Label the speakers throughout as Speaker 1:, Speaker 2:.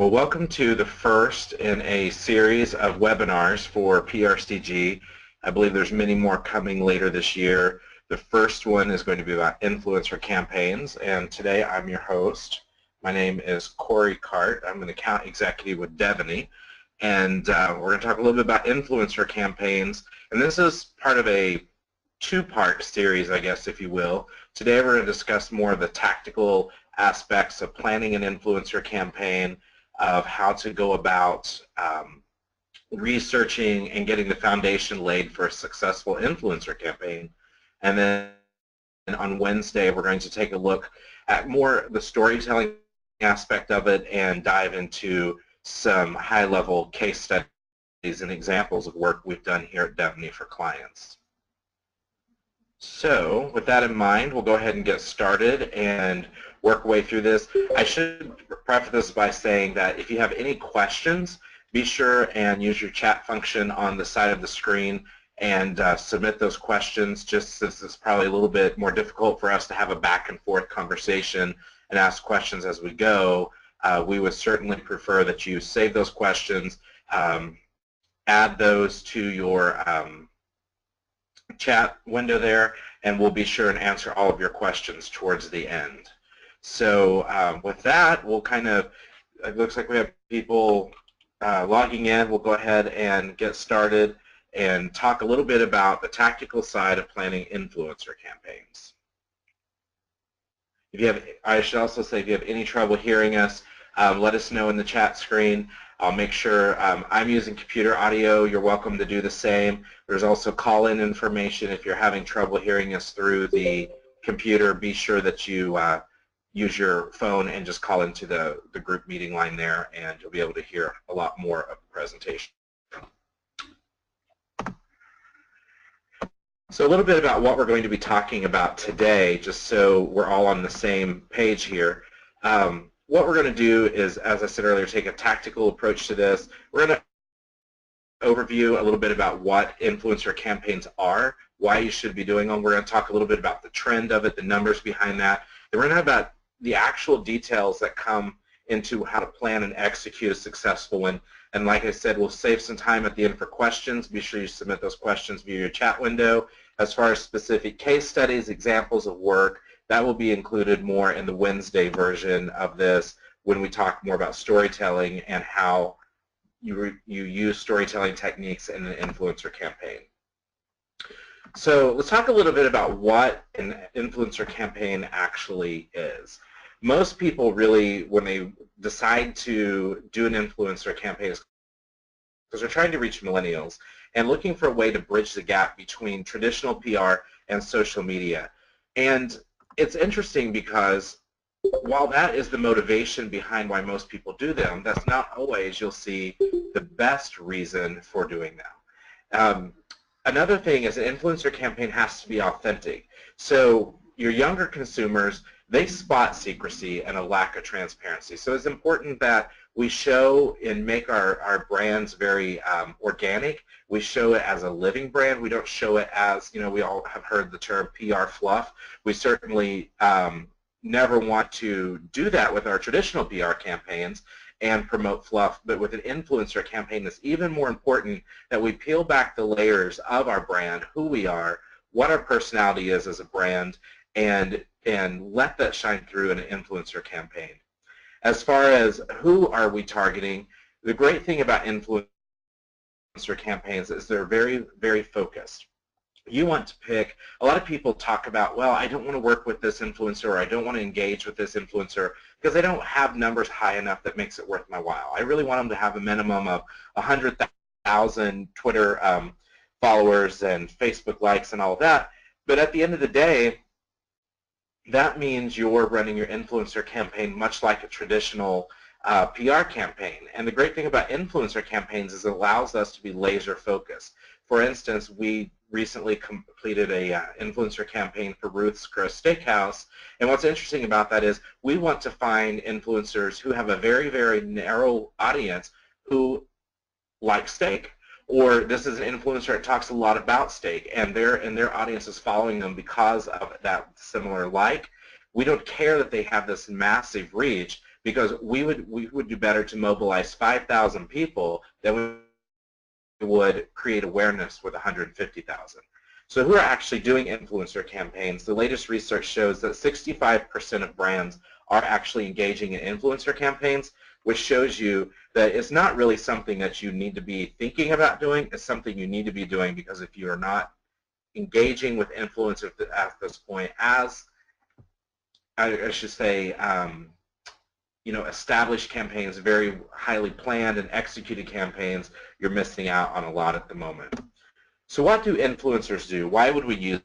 Speaker 1: Well, welcome to the first in a series of webinars for PRCG. I believe there's many more coming later this year. The first one is going to be about influencer campaigns, and today I'm your host. My name is Corey Cart. I'm an account executive with DEVENEY, and we're going to talk a little bit about influencer campaigns. And this is part of a two-part series, I guess, if you will. Today we're going to discuss more of the tactical aspects of planning an influencer campaign, of how to go about researching and getting the foundation laid for a successful influencer campaign. And then on Wednesday, we're going to take a look at more the storytelling aspect of it and dive into some high-level case studies and examples of work we've done here at DEVENEY for clients. So with that in mind, we'll go ahead and get started and work our way through this. I should preface this by saying that if you have any questions, be sure and use your chat function on the side of the screen and submit those questions, just since it's probably a little bit more difficult for us to have a back and forth conversation and ask questions as we go. We would certainly prefer that you save those questions, add those to your chat window there, and we'll be sure and answer all of your questions towards the end. So with that, we'll it looks like we have people logging in. We'll go ahead and get started and talk a little bit about the tactical side of planning influencer campaigns. I should also say, if you have any trouble hearing us, let us know in the chat screen. I'll make sure I'm using computer audio. You're welcome to do the same. There's also call-in information. If you're having trouble hearing us through the computer, be sure that you use your phone and just call into the group meeting line there, and you'll be able to hear a lot more of the presentation. So a little bit about what we're going to be talking about today, just so we're all on the same page here. What we're going to do is, as I said earlier, take a tactical approach to this. We're going to overview a little bit about what influencer campaigns are, why you should be doing them. We're going to talk a little bit about the trend of it, the numbers behind that. And we're going to talk about the actual details that come into how to plan and execute a successful one. And like I said, we'll save some time at the end for questions. Be sure you submit those questions via your chat window. As far as specific case studies, examples of work, that will be included more in the Wednesday version of this when we talk more about storytelling and how you use storytelling techniques in an influencer campaign. So let's talk a little bit about what an influencer campaign actually is. Most people really, when they decide to do an influencer campaign, because they're trying to reach millennials and looking for a way to bridge the gap between traditional PR and social media. And it's interesting because while that is the motivation behind why most people do them, that's not always, you'll see, the best reason for doing them. Another thing is an influencer campaign has to be authentic. So your younger consumers, they spot secrecy and a lack of transparency. So it's important that we show and make our brands very organic. We show it as a living brand. We don't show it as, we all have heard the term PR fluff. We certainly never want to do that with our traditional PR campaigns and promote fluff, but with an influencer campaign, it's even more important that we peel back the layers of our brand, who we are, what our personality is as a brand, and let that shine through in an influencer campaign. As far as who are we targeting, the great thing about influencer campaigns is they're very, very focused. You want to pick, a lot of people talk about, well, I don't want to work with this influencer, or I don't want to engage with this influencer because they don't have numbers high enough that makes it worth my while. I really want them to have a minimum of 100,000 Twitter followers and Facebook likes and all of that. But at the end of the day, that means you're running your influencer campaign much like a traditional PR campaign. And the great thing about influencer campaigns is it allows us to be laser focused. For instance, we recently completed a influencer campaign for Ruth's Chris Steakhouse, and what's interesting about that is we want to find influencers who have a very, very narrow audience who like steak, or this is an influencer that talks a lot about steak, and their audience is following them because of that similar like. We don't care that they have this massive reach, because we would do better to mobilize 5,000 people than we would create awareness with 150,000. So who are actually doing influencer campaigns? The latest research shows that 65% of brands are actually engaging in influencer campaigns, which shows you that it's not really something that you need to be thinking about doing. It's something you need to be doing, because if you are not engaging with influencers at this point, as I should say, established campaigns, very highly planned and executed campaigns, you're missing out on a lot at the moment. So what do influencers do? Why would we use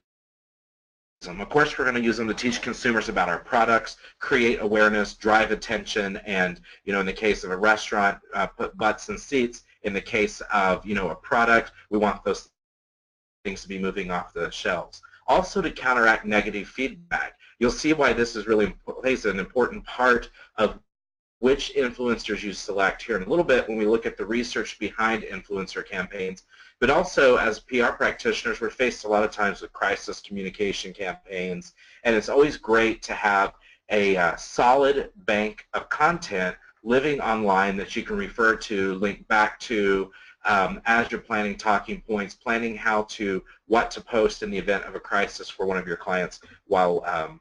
Speaker 1: them? Of course, we're going to use them to teach consumers about our products, create awareness, drive attention, and in the case of a restaurant, put butts in seats. In the case of a product, we want those things to be moving off the shelves. Also to counteract negative feedback. You'll see why this is really plays an important part of which influencers you select here in a little bit when we look at the research behind influencer campaigns. But also, as PR practitioners, we're faced a lot of times with crisis communication campaigns, and it's always great to have a solid bank of content living online that you can refer to, link back to as you're planning talking points, planning what to post in the event of a crisis for one of your clients while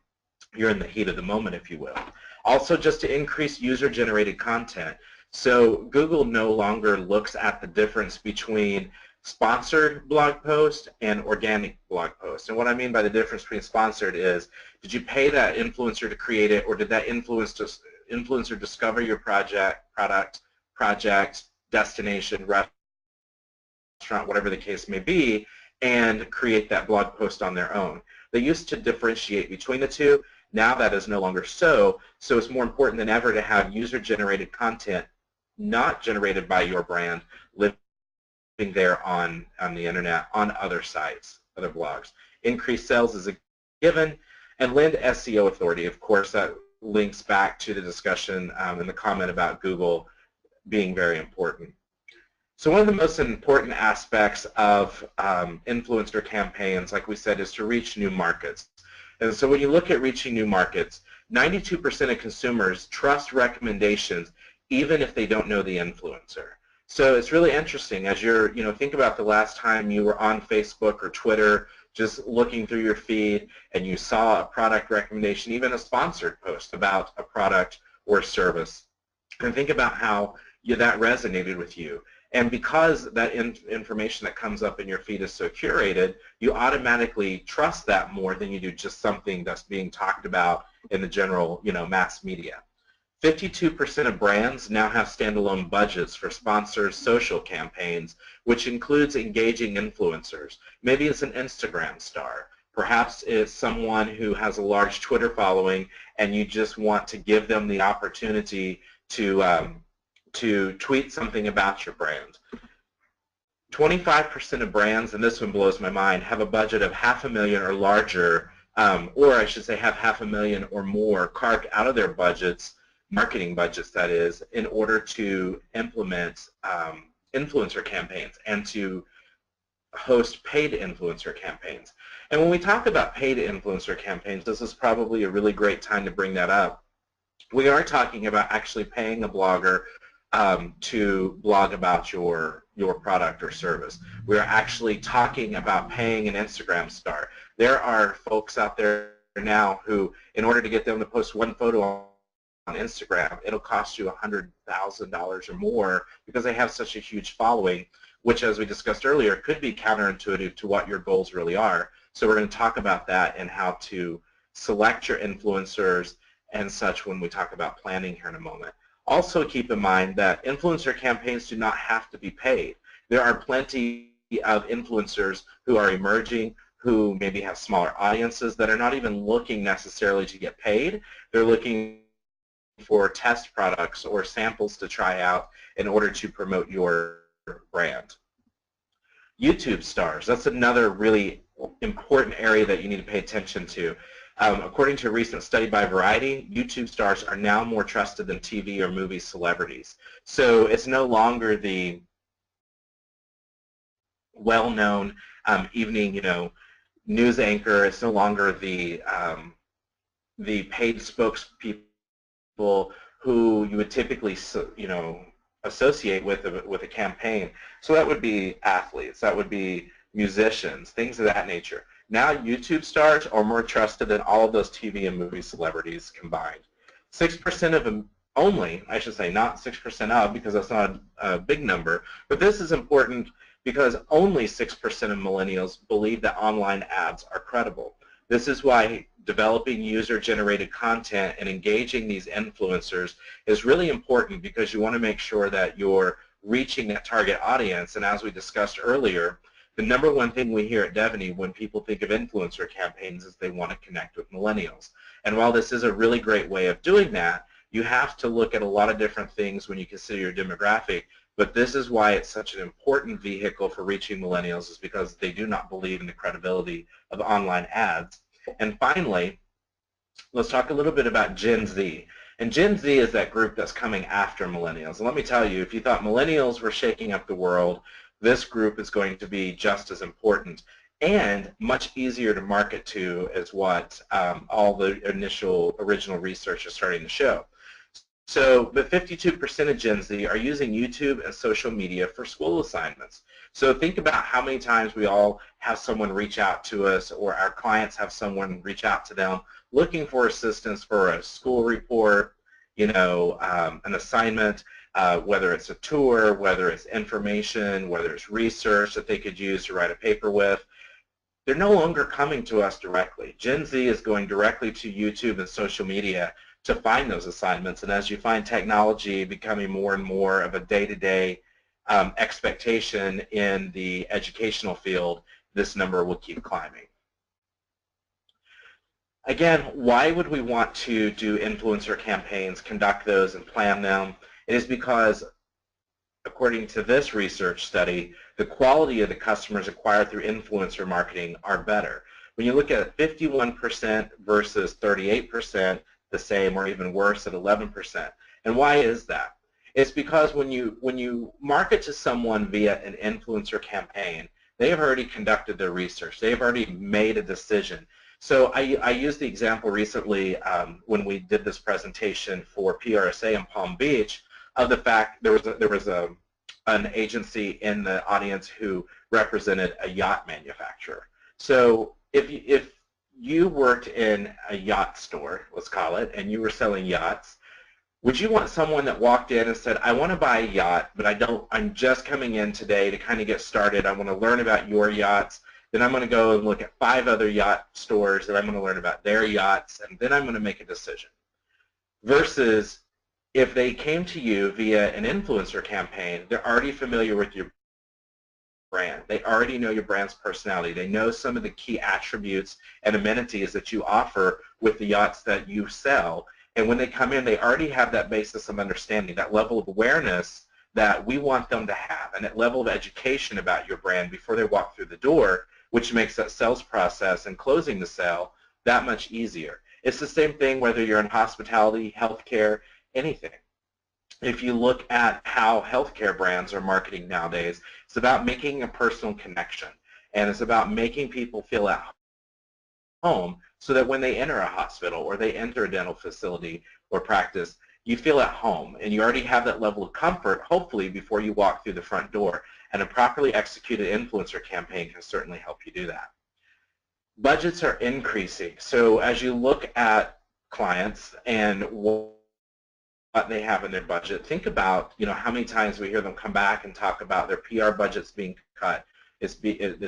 Speaker 1: you're in the heat of the moment, if you will. Also, just to increase user-generated content. So Google no longer looks at the difference between sponsored blog post and organic blog post. And what I mean by the difference between sponsored is, did you pay that influencer to create it, or did that influencer discover your product, destination, restaurant, whatever the case may be, and create that blog post on their own? They used to differentiate between the two. Now that is no longer so. So it's more important than ever to have user-generated content, not generated by your brand, living there on the internet, on other sites, other blogs. Increased sales is a given, and lend SEO authority. Of course, that links back to the discussion in the comment about Google being very important. So one of the most important aspects of influencer campaigns, like we said, is to reach new markets. And so when you look at reaching new markets, 92% of consumers trust recommendations even if they don't know the influencer. So it's really interesting as you're, think about the last time you were on Facebook or Twitter just looking through your feed and you saw a product recommendation, even a sponsored post about a product or service. And think about how that resonated with you. And because that information that comes up in your feed is so curated, you automatically trust that more than you do just something that's being talked about in the general, mass media. 52% of brands now have standalone budgets for sponsored social campaigns, which includes engaging influencers. Maybe it's an Instagram star. Perhaps it's someone who has a large Twitter following and you just want to give them the opportunity to tweet something about your brand. 25% of brands, and this one blows my mind, have a budget of $500,000 or larger, or I should say have $500,000 or more carved out of their budgets, marketing budgets that is, in order to implement influencer campaigns and to host paid influencer campaigns. And when we talk about paid influencer campaigns, this is probably a really great time to bring that up. We are talking about actually paying a blogger to blog about your product or service. We're actually talking about paying an Instagram star. There are folks out there now who, in order to get them to post one photo on Instagram, it'll cost you $100,000 or more because they have such a huge following, which, as we discussed earlier, could be counterintuitive to what your goals really are. So we're going to talk about that and how to select your influencers and such when we talk about planning here in a moment. Also keep in mind that influencer campaigns do not have to be paid. There are plenty of influencers who are emerging, who maybe have smaller audiences that are not even looking necessarily to get paid. They're looking for test products or samples to try out in order to promote your brand. YouTube stars, that's another really important area that you need to pay attention to. According to a recent study by Variety, YouTube stars are now more trusted than TV or movie celebrities. So it's no longer the well-known evening, news anchor. It's no longer the paid spokespeople who you would typically, associate with a campaign. So that would be athletes, that would be musicians, things of that nature. Now YouTube stars are more trusted than all of those TV and movie celebrities combined. 6% of them only, I should say, not 6% of, because that's not a big number, but this is important because only 6% of millennials believe that online ads are credible. This is why developing user-generated content and engaging these influencers is really important, because you want to make sure that you're reaching that target audience. And as we discussed earlier, the number one thing we hear at Deveney when people think of influencer campaigns is they want to connect with millennials. And while this is a really great way of doing that, you have to look at a lot of different things when you consider your demographic. But this is why it's such an important vehicle for reaching millennials, is because they do not believe in the credibility of online ads. And finally, let's talk a little bit about Gen Z. And Gen Z is that group that's coming after millennials. And let me tell you, if you thought millennials were shaking up the world, this group is going to be just as important and much easier to market to, is what all the original research is starting to show. So, but 52% of Gen Z are using YouTube and social media for school assignments. So think about how many times we all have someone reach out to us, or our clients have someone reach out to them looking for assistance for a school report, an assignment, whether it's a tour, whether it's information, whether it's research that they could use to write a paper with. They're no longer coming to us directly. Gen Z is going directly to YouTube and social media to find those assignments. And as you find technology becoming more and more of a day-to-day expectation in the educational field, this number will keep climbing. Again, why would we want to do influencer campaigns, conduct those, and plan them? It is because, according to this research study, the quality of the customers acquired through influencer marketing are better. When you look at 51% versus 38%, the same or even worse at 11%. And why is that? It's because when you market to someone via an influencer campaign, they have already conducted their research. They've already made a decision. So I used the example recently when we did this presentation for PRSA in Palm Beach of the fact there was an agency in the audience who represented a yacht manufacturer. So if you worked in a yacht store, let's call it, and you were selling yachts, would you want someone that walked in and said, I want to buy a yacht, but I'm just coming in today to kind of get started. I want to learn about your yachts. Then I'm going to go and look at 5 other yacht stores, and I'm going to learn about their yachts, and then I'm going to make a decision. Versus if they came to you via an influencer campaign, they're already familiar with your brand. They already know your brand's personality. They know some of the key attributes and amenities that you offer with the yachts that you sell. And when they come in, they already have that basis of understanding, that level of awareness that we want them to have, and that level of education about your brand before they walk through the door, which makes that sales process and closing the sale that much easier. It's the same thing whether you're in hospitality, healthcare, anything. If you look at how healthcare brands are marketing nowadays, it's about making a personal connection, and it's about making people feel at home so that when they enter a hospital or they enter a dental facility or practice, you feel at home, and you already have that level of comfort, hopefully, before you walk through the front door. And a properly executed influencer campaign can certainly help you do that. Budgets are increasing. So as you look at clients and what they have in their budget, think about how many times we hear them come back and talk about their PR budgets being cut, it's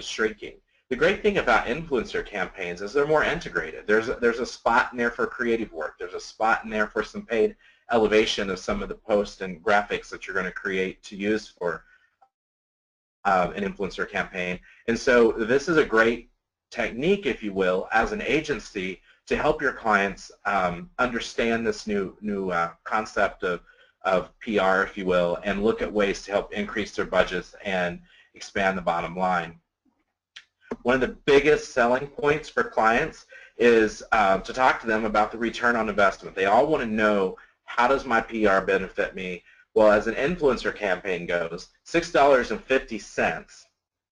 Speaker 1: shrinking. The great thing about influencer campaigns is they're more integrated. There's a spot in there for creative work. There's a spot in there for some paid elevation of some of the posts and graphics that you're going to create to use for an influencer campaign. And so this is a great technique, if you will, as an agency to help your clients understand this new concept of PR, if you will, and look at ways to help increase their budgets and expand the bottom line. One of the biggest selling points for clients is to talk to them about the return on investment. They all want to know, how does my PR benefit me? Well, as an influencer campaign goes, $6.50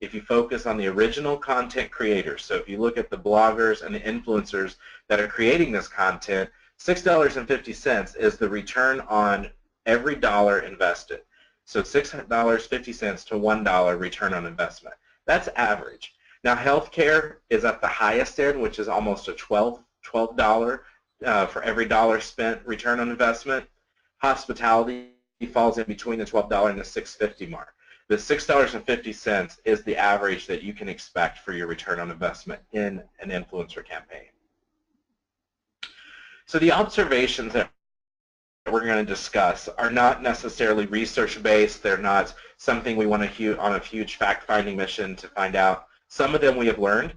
Speaker 1: if you focus on the original content creators. So if you look at the bloggers and the influencers that are creating this content, $6.50 is the return on every dollar invested. So $6.50 to $1 return on investment. That's average. Now healthcare is at the highest end, which is almost a $12 for every dollar spent return on investment. Hospitality falls in between the $12 and the $6.50 mark. The $6.50 is the average that you can expect for your return on investment in an influencer campaign. So the observations that we're going to discuss are not necessarily research-based. They're not something we want to on a huge fact-finding mission to find out. Some of them we have learned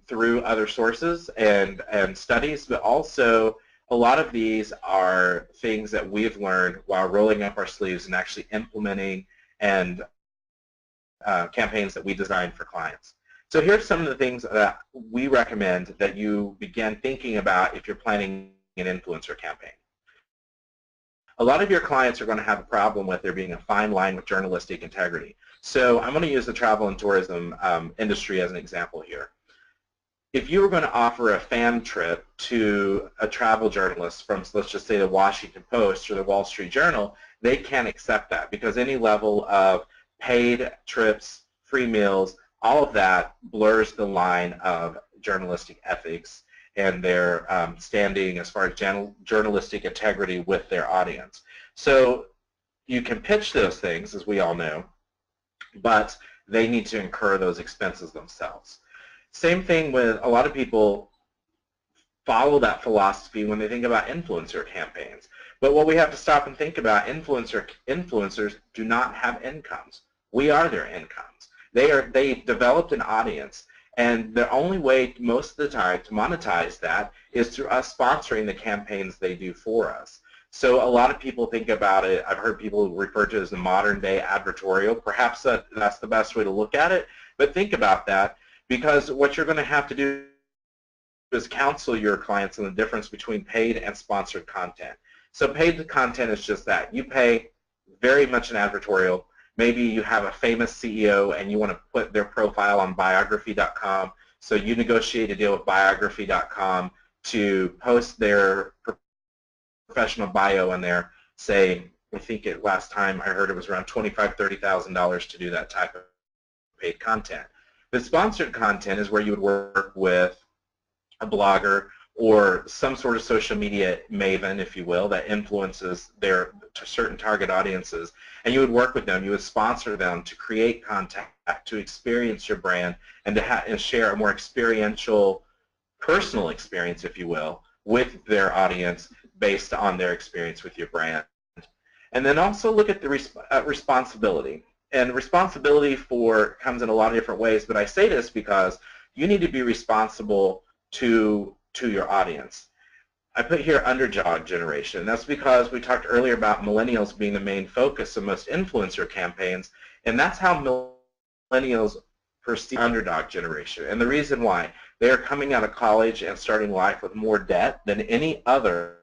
Speaker 1: through other sources and studies, but also a lot of these are things that we've learned while rolling up our sleeves and actually implementing and campaigns that we design for clients. So here's some of the things that we recommend that you begin thinking about if you're planning an influencer campaign. A lot of your clients are going to have a problem with there being a fine line with journalistic integrity. So I'm going to use the travel and tourism industry as an example here. If you were going to offer a fan trip to a travel journalist from, let's just say, the Washington Post or the Wall Street Journal, they can't accept that because any level of paid trips, free meals, all of that blurs the line of journalistic ethics and their standing as far as journalistic integrity with their audience. So you can pitch those things, as we all know, but they need to incur those expenses themselves. Same thing with a lot of people follow that philosophy when they think about influencer campaigns. But what we have to stop and think about, influencers do not have incomes. We are their incomes. They developed an audience, and the only way most of the time to monetize that is through us sponsoring the campaigns they do for us. So a lot of people think about it, I've heard people refer to it as the modern day advertorial. Perhaps that's the best way to look at it, but think about that, because what you're going to have to do is counsel your clients on the difference between paid and sponsored content. So paid content is just that. You pay very much an advertorial. Maybe you have a famous CEO and you want to put their profile on biography.com, so you negotiate a deal with biography.com to post their professional bio in there, say, I think last time I heard it was around $25,000, $30,000 to do that type of paid content. The sponsored content is where you would work with a blogger or some sort of social media maven, if you will, that influences their certain target audiences, and you would work with them, you would sponsor them to create content, to experience your brand, and to share a more experiential, personal experience, if you will, with their audience based on their experience with your brand. And then also look at the responsibility. And responsibility comes in a lot of different ways, but I say this because you need to be responsible to your audience. I put here underdog generation. That's because we talked earlier about millennials being the main focus of most influencer campaigns, and that's how millennials perceive underdog generation. And the reason why, they are coming out of college and starting life with more debt than any other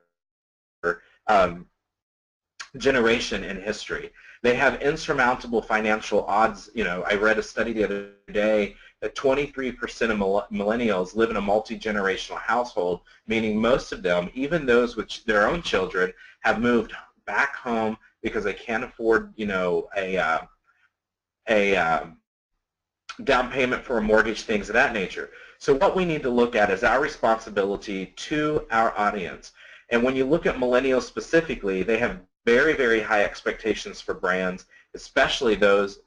Speaker 1: generation in history. They have insurmountable financial odds. You know, I read a study the other day that 23% of millennials live in a multi-generational household, meaning most of them, even those with their own children, have moved back home because they can't afford, you know, a down payment for a mortgage, things of that nature. So what we need to look at is our responsibility to our audience. And when you look at millennials specifically, they have very, very high expectations for brands, especially those,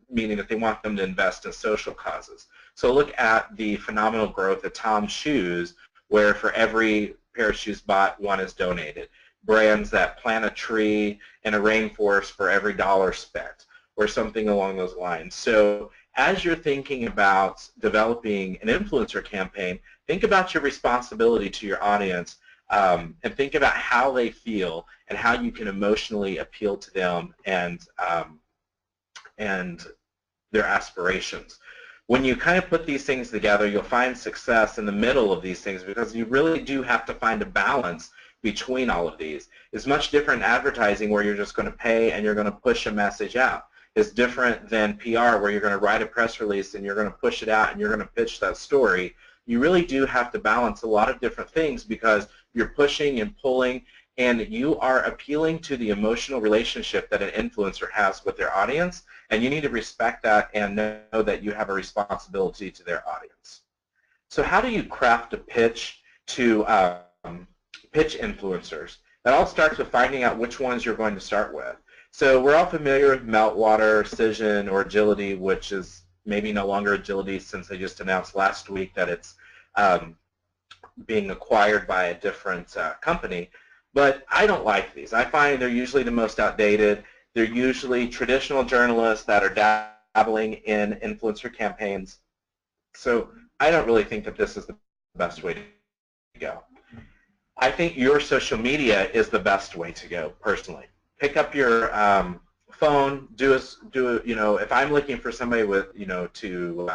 Speaker 1: meaning that they want them to invest in social causes. So look at the phenomenal growth of Tom's shoes, where for every pair of shoes bought, one is donated. Brands that plant a tree in a rainforest for every dollar spent, or something along those lines. So as you're thinking about developing an influencer campaign, think about your responsibility to your audience, and think about how they feel and how you can emotionally appeal to them and their aspirations. When you kind of put these things together, you'll find success in the middle of these things, because you really do have to find a balance between all of these. It's much different in advertising, where you're just going to pay and you're going to push a message out. It's different than PR, where you're going to write a press release and you're going to push it out and you're going to pitch that story. You really do have to balance a lot of different things, because you're pushing and pulling, and you are appealing to the emotional relationship that an influencer has with their audience, and you need to respect that and know that you have a responsibility to their audience. So how do you craft a pitch to pitch influencers? That all starts with finding out which ones you're going to start with. So we're all familiar with Meltwater, Cision, or Agility, which is maybe no longer Agility since they just announced last week that it's being acquired by a different company. But I don't like these. I find they're usually the most outdated. They're usually traditional journalists that are dabbling in influencer campaigns. So I don't really think that this is the best way to go. I think your social media is the best way to go, personally. Pick up your phone, if I'm looking for somebody with, to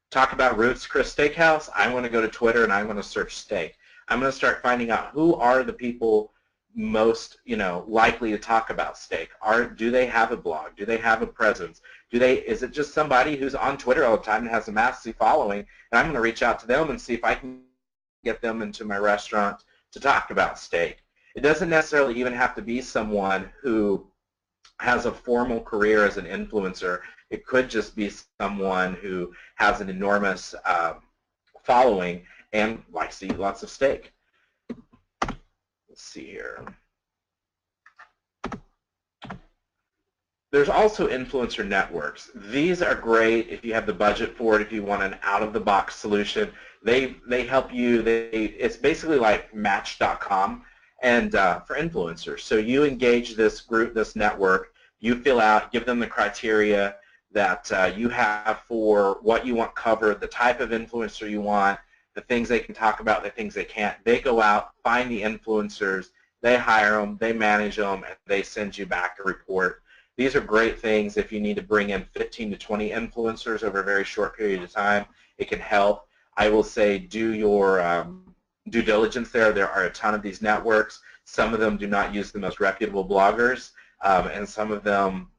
Speaker 1: talk about Ruth's Chris Steakhouse, I'm going to go to Twitter and I'm going to search steak. I'm going to start finding out who are the people most, likely to talk about steak. Do they have a blog? Do they have a presence? Is it just somebody who's on Twitter all the time and has a massive following, and I'm going to reach out to them and see if I can get them into my restaurant to talk about steak. It doesn't necessarily even have to be someone who has a formal career as an influencer. It could just be someone who has an enormous following and likes to eat lots of steak. Let's see here. There's also influencer networks. These are great if you have the budget for it, if you want an out-of-the-box solution. They help you. It's basically like Match.com and for influencers. So you engage this group, this network. You fill out, give them the criteria that you have for what you want covered, the type of influencer you want, the things they can talk about, the things they can't. They go out, find the influencers, they hire them, they manage them, and they send you back a report. These are great things if you need to bring in 15 to 20 influencers over a very short period of time. It can help. I will say do your due diligence there. There are a ton of these networks. Some of them do not use the most reputable bloggers, and some of them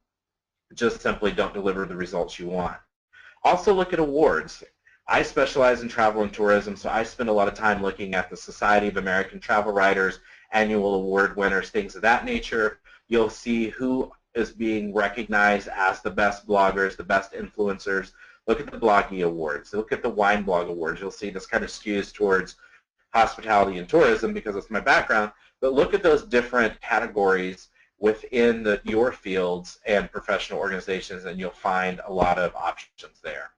Speaker 1: just simply don't deliver the results you want. Also look at awards. I specialize in travel and tourism, so I spend a lot of time looking at the Society of American Travel Writers, annual award winners, things of that nature. You'll see who is being recognized as the best bloggers, the best influencers. Look at the Bloggy Awards. Look at the Wine Blog Awards. You'll see this kind of skews towards hospitality and tourism because it's my background, but look at those different categories within your fields and professional organizations, and you'll find a lot of options there.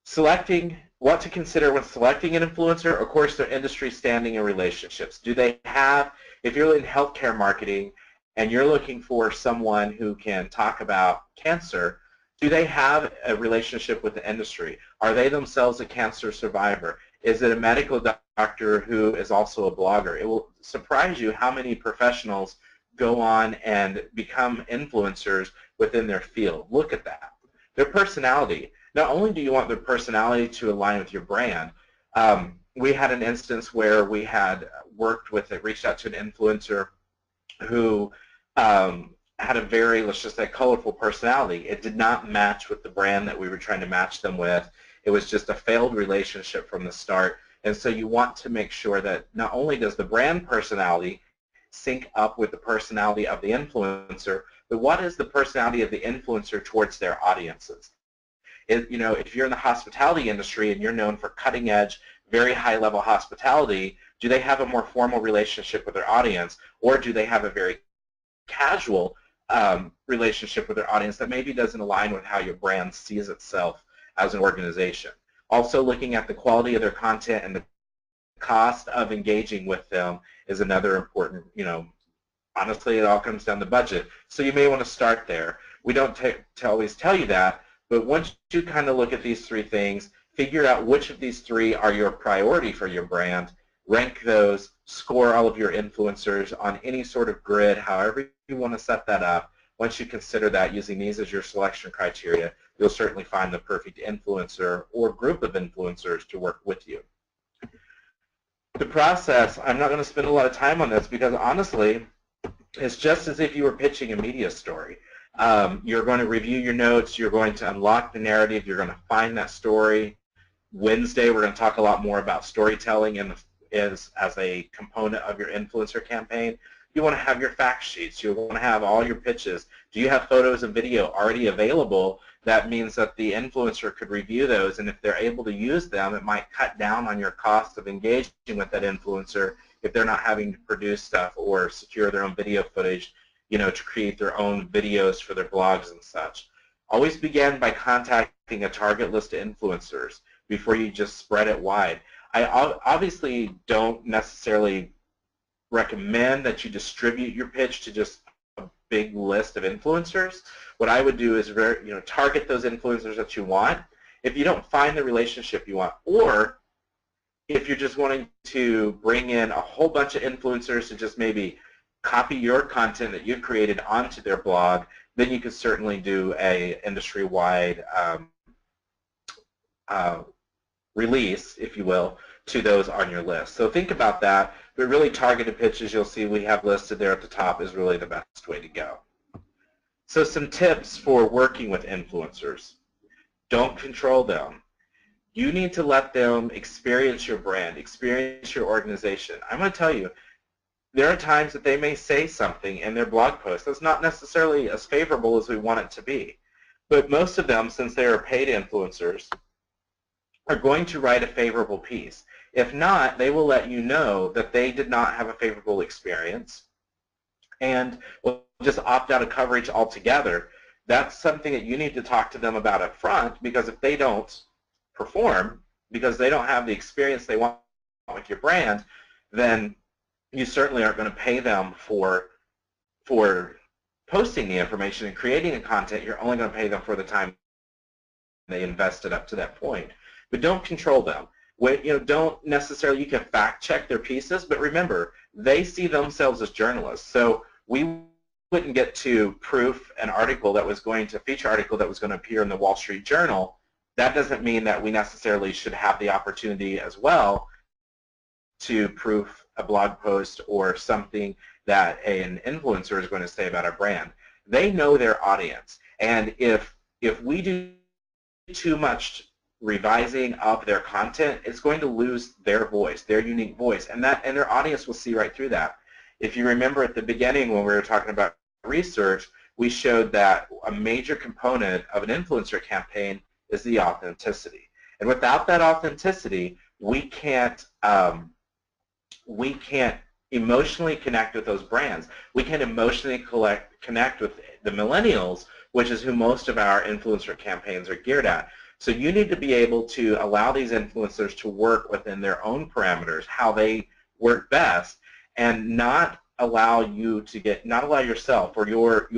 Speaker 1: Selecting what to consider when selecting an influencer, of course, their industry standing and relationships. Do they have, if you're in healthcare marketing and you're looking for someone who can talk about cancer, do they have a relationship with the industry? Are they themselves a cancer survivor? Is it a medical doctor who is also a blogger? It will surprise you how many professionals go on and become influencers within their field. Look at that. Their personality. Not only do you want their personality to align with your brand, we had an instance where we had reached out to an influencer who had a very, let's just say, colorful personality. It did not match with the brand that we were trying to match them with. It was just a failed relationship from the start. And so you want to make sure that not only does the brand personality sync up with the personality of the influencer, but what is the personality of the influencer towards their audiences? If you're in the hospitality industry and you're known for cutting edge, very high level hospitality, do they have a more formal relationship with their audience, or do they have a very casual relationship with their audience that maybe doesn't align with how your brand sees itself as an organization? Also looking at the quality of their content and the cost of engaging with them is another important, honestly it all comes down to budget. So you may want to start there. We don't always tell you that, but once you kind of look at these three things, figure out which of these three are your priority for your brand, rank those, score all of your influencers on any sort of grid, however you want to set that up. Once you consider that, using these as your selection criteria, you'll certainly find the perfect influencer or group of influencers to work with you. The process, I'm not going to spend a lot of time on this because honestly, it's just as if you were pitching a media story. You're going to review your notes, you're going to unlock the narrative, you're going to find that story. Wednesday, we're going to talk a lot more about storytelling in is as a component of your influencer campaign. You want to have your fact sheets. You want to have all your pitches. Do you have photos and video already available? That means that the influencer could review those, and if they're able to use them, it might cut down on your cost of engaging with that influencer if they're not having to produce stuff or secure their own video footage, to create their own videos for their blogs and such. Always begin by contacting a target list of influencers before you just spread it wide. I obviously don't necessarily recommend that you distribute your pitch to just a big list of influencers. What I would do is target those influencers that you want. If you don't find the relationship you want, or if you're just wanting to bring in a whole bunch of influencers to just maybe copy your content that you've created onto their blog, then you could certainly do a industry-wide release, if you will, to those on your list. So think about that, but really targeted pitches you'll see we have listed there at the top is really the best way to go. So some tips for working with influencers. Don't control them. You need to let them experience your brand, experience your organization. I'm going to tell you, there are times that they may say something in their blog post that's not necessarily as favorable as we want it to be. But most of them, since they are paid influencers, are going to write a favorable piece. If not, they will let you know that they did not have a favorable experience and will just opt out of coverage altogether. That's something that you need to talk to them about up front, because if they don't perform, because they don't have the experience they want with your brand, then you certainly aren't going to pay them for posting the information and creating the content. You're only going to pay them for the time they invested up to that point. But don't control them. Don't necessarily, you can fact check their pieces, but remember, they see themselves as journalists. So we wouldn't get to proof an article that was going to, feature article that was going to appear in the Wall Street Journal. That doesn't mean that we necessarily should have the opportunity as well to proof a blog post or something that an influencer is going to say about our brand. They know their audience, and if we do too much revising of their content, it's going to lose their voice, their unique voice, and their audience will see right through that. If you remember at the beginning when we were talking about research, we showed that a major component of an influencer campaign is the authenticity. And without that authenticity, we can't emotionally connect with those brands. We can emotionally connect with the millennials, which is who most of our influencer campaigns are geared at. So you need to be able to allow these influencers to work within their own parameters, how they work best, and not allow yourself or your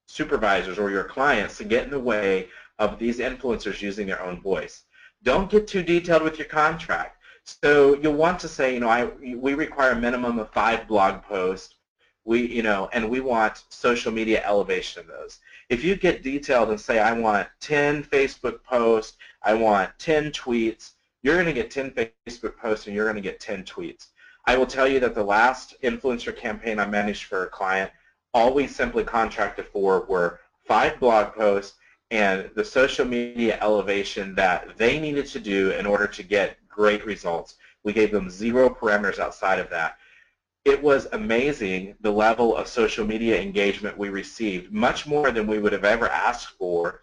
Speaker 1: supervisors or your clients to get in the way of these influencers using their own voice. Don't get too detailed with your contract. So you'll want to say, we require a minimum of 5 blog posts. And we want social media elevation of those. If you get detailed and say, I want 10 Facebook posts, I want 10 tweets, you're going to get 10 Facebook posts and you're going to get 10 tweets. I will tell you that the last influencer campaign I managed for a client, all we simply contracted for were 5 blog posts and the social media elevation that they needed to do in order to get great results. We gave them 0 parameters outside of that. It was amazing the level of social media engagement we received, much more than we would have ever asked for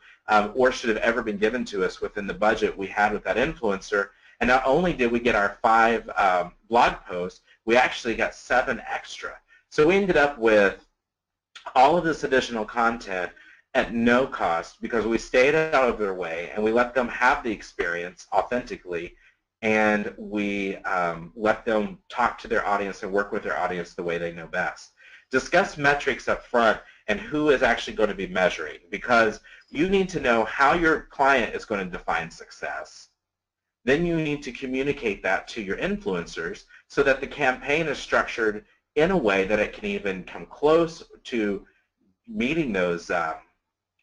Speaker 1: or should have ever been given to us within the budget we had with that influencer. And not only did we get our 5 blog posts, we actually got 7 extra. So we ended up with all of this additional content at no cost because we stayed out of their way and we let them have the experience authentically, and we let them talk to their audience and work with their audience the way they know best. Discuss metrics up front and who is actually going to be measuring, because you need to know how your client is going to define success. Then you need to communicate that to your influencers so that the campaign is structured in a way that it can even come close to meeting those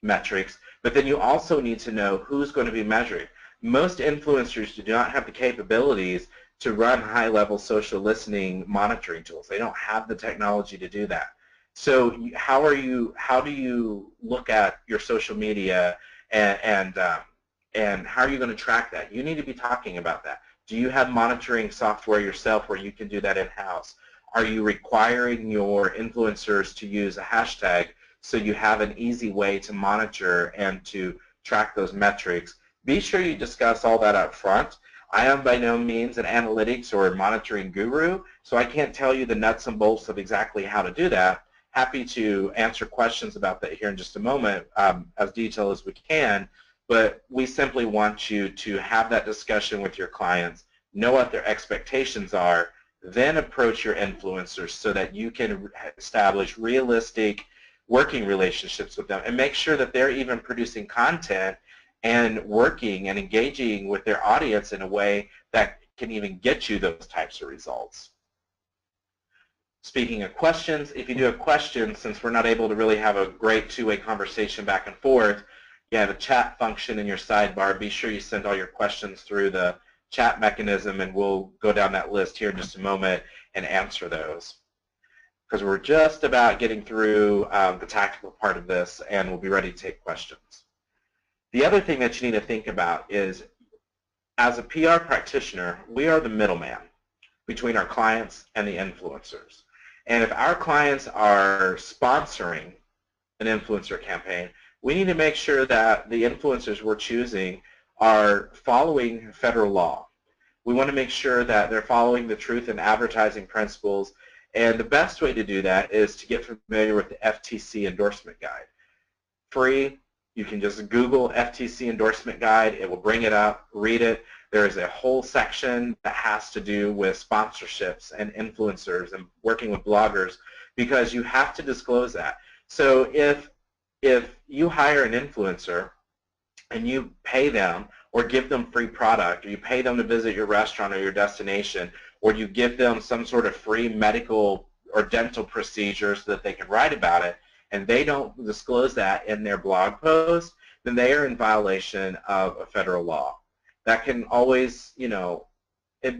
Speaker 1: metrics, but then you also need to know who's going to be measuring. Most influencers do not have the capabilities to run high-level social listening monitoring tools. They don't have the technology to do that. So how do you look at your social media and how are you going to track that? You need to be talking about that. Do you have monitoring software yourself where you can do that in-house? Are you requiring your influencers to use a hashtag so you have an easy way to monitor and to track those metrics? Be sure you discuss all that up front. I am by no means an analytics or monitoring guru, so I can't tell you the nuts and bolts of exactly how to do that. Happy to answer questions about that here in just a moment, as detailed as we can, but we simply want you to have that discussion with your clients, know what their expectations are, then approach your influencers so that you can establish realistic working relationships with them and make sure that they're even producing content and working and engaging with their audience in a way that can even get you those types of results. Speaking of questions, if you do have questions, since we're not able to really have a great two-way conversation back and forth, you have a chat function in your sidebar. Be sure you send all your questions through the chat mechanism, and we'll go down that list here in just a moment and answer those. Because we're just about getting through the tactical part of this, and we'll be ready to take questions. The other thing that you need to think about is, as a PR practitioner, we are the middleman between our clients and the influencers. And if our clients are sponsoring an influencer campaign, we need to make sure that the influencers we're choosing are following federal law. We want to make sure that they're following the truth in advertising principles, and the best way to do that is to get familiar with the FTC endorsement guide. Free. You can just Google FTC endorsement guide. It will bring it up, read it. There is a whole section that has to do with sponsorships and influencers and working with bloggers, because you have to disclose that. So if you hire an influencer and you pay them or give them free product, or you pay them to visit your restaurant or your destination, or you give them some sort of free medical or dental procedure so that they can write about it, and they don't disclose that in their blog post, then they are in violation of a federal law. That can always, you know,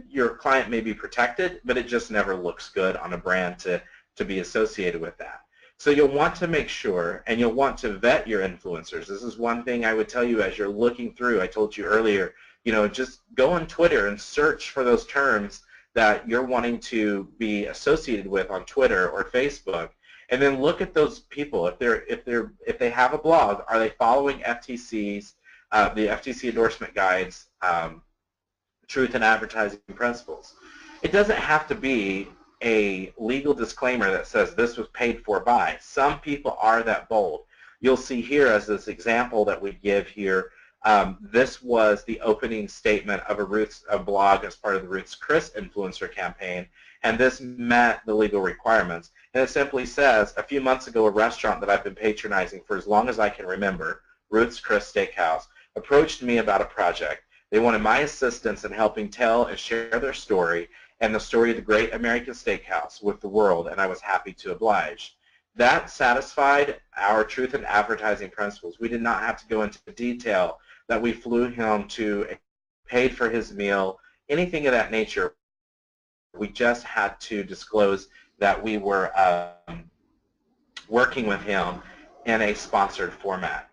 Speaker 1: your client may be protected, but it just never looks good on a brand to be associated with that. So you'll want to make sure, and you'll want to vet your influencers. This is one thing I would tell you as you're looking through. I told you earlier, you know, just go on Twitter and search for those terms that you're wanting to be associated with on Twitter or Facebook, and then look at those people. If they have a blog, are they following FTC's the FTC endorsement guides, truth in advertising principles? It doesn't have to be a legal disclaimer that says this was paid for by. Some people are that bold. You'll see here as this example that we give here, this was the opening statement of a blog as part of the Ruth's Chris influencer campaign, and this met the legal requirements. And it simply says, a few months ago, a restaurant that I've been patronizing for as long as I can remember, Ruth's Chris Steakhouse, approached me about a project. They wanted my assistance in helping tell and share their story and the story of the great American steakhouse with the world, and I was happy to oblige. That satisfied our truth in advertising principles. We did not have to go into detail that we flew him to, paid for his meal, anything of that nature. We just had to disclose that we were working with him in a sponsored format.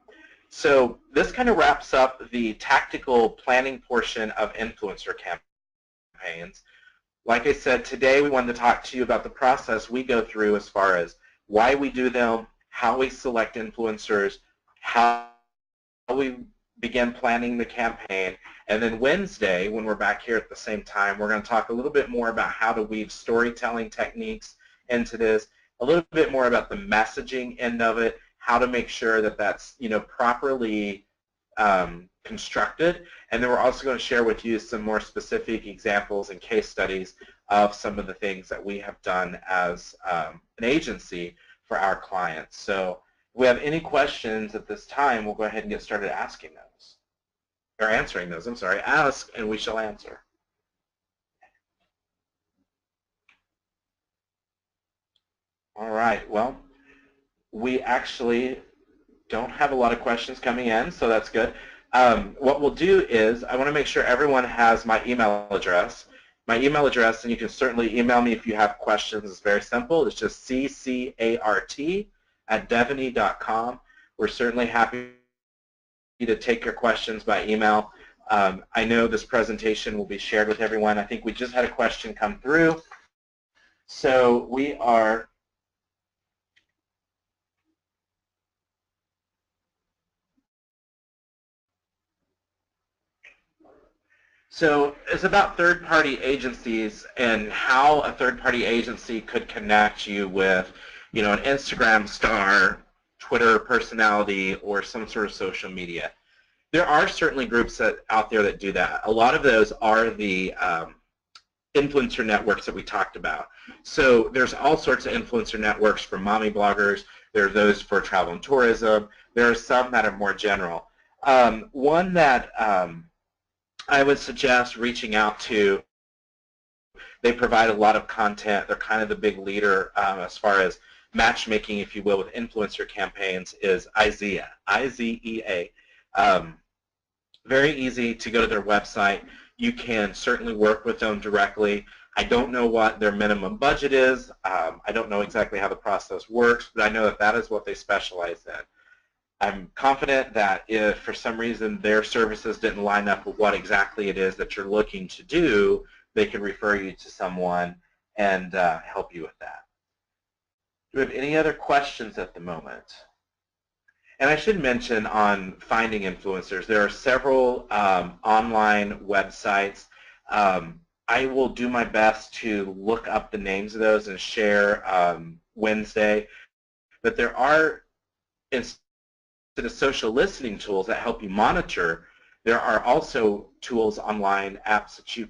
Speaker 1: So this kind of wraps up the tactical planning portion of influencer campaigns. Like I said, today we wanted to talk to you about the process we go through as far as why we do them, how we select influencers, how we begin planning the campaign, and then Wednesday, when we're back here at the same time, we're going to talk a little bit more about how to weave storytelling techniques into this, a little bit more about the messaging end of it, how to make sure that that's, you know, properly constructed, and then we're also going to share with you some more specific examples and case studies of some of the things that we have done as an agency for our clients. So if we have any questions at this time, we'll go ahead and get started asking those, or answering those. I'm sorry, ask and we shall answer. All right, well, we actually don't have a lot of questions coming in, so that's good. What we'll do is I want to make sure everyone has my email address. My email address, and you can certainly email me if you have questions, is very simple. It's just ccart@deveney.com. We're certainly happy to take your questions by email. I know this presentation will be shared with everyone. I think we just had a question come through. So we are So it's about third-party agencies and how a third-party agency could connect you with, an Instagram star, Twitter personality, or some sort of social media. There are certainly groups out there that do that. A lot of those are the influencer networks that we talked about. So there's all sorts of influencer networks for mommy bloggers. There are those for travel and tourism. There are some that are more general. One that I would suggest reaching out to. They provide a lot of content. They're kind of the big leader as far as matchmaking, if you will, with influencer campaigns is IZEA, I-Z-E-A. Very easy to go to their website. You can certainly work with them directly. I don't know what their minimum budget is. I don't know exactly how the process works, but I know that that is what they specialize in. I'm confident that if for some reason their services didn't line up with what exactly it is that you're looking to do, they can refer you to someone and help you with that. Do we have any other questions at the moment? And I should mention on finding influencers, there are several online websites. I will do my best to look up the names of those and share Wednesday. But there are, instead of social listening tools that help you monitor, there are also tools online, apps that you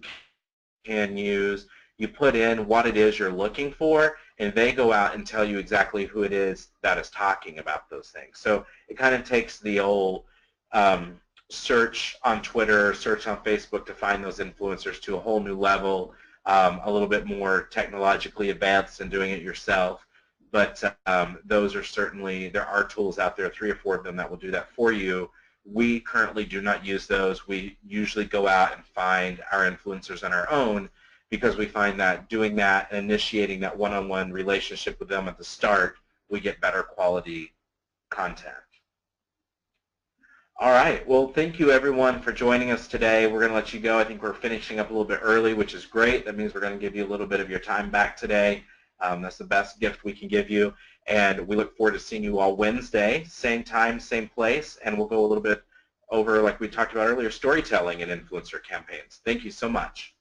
Speaker 1: can use. You put in what it is you're looking for, and they go out and tell you exactly who it is that is talking about those things. So it kind of takes the old search on Twitter, search on Facebook to find those influencers to a whole new level, a little bit more technologically advanced than doing it yourself. But those are certainly, there are tools out there, 3 or 4 of them, that will do that for you. We currently do not use those. We usually go out and find our influencers on our own, because we find that doing that and initiating that one-on-one relationship with them at the start, we get better quality content. All right. Well, thank you, everyone, for joining us today. We're going to let you go. I think we're finishing up a little bit early, which is great. That means we're going to give you a little bit of your time back today. That's the best gift we can give you. And we look forward to seeing you all Wednesday, same time, same place. And we'll go a little bit over, like we talked about earlier, storytelling and influencer campaigns. Thank you so much.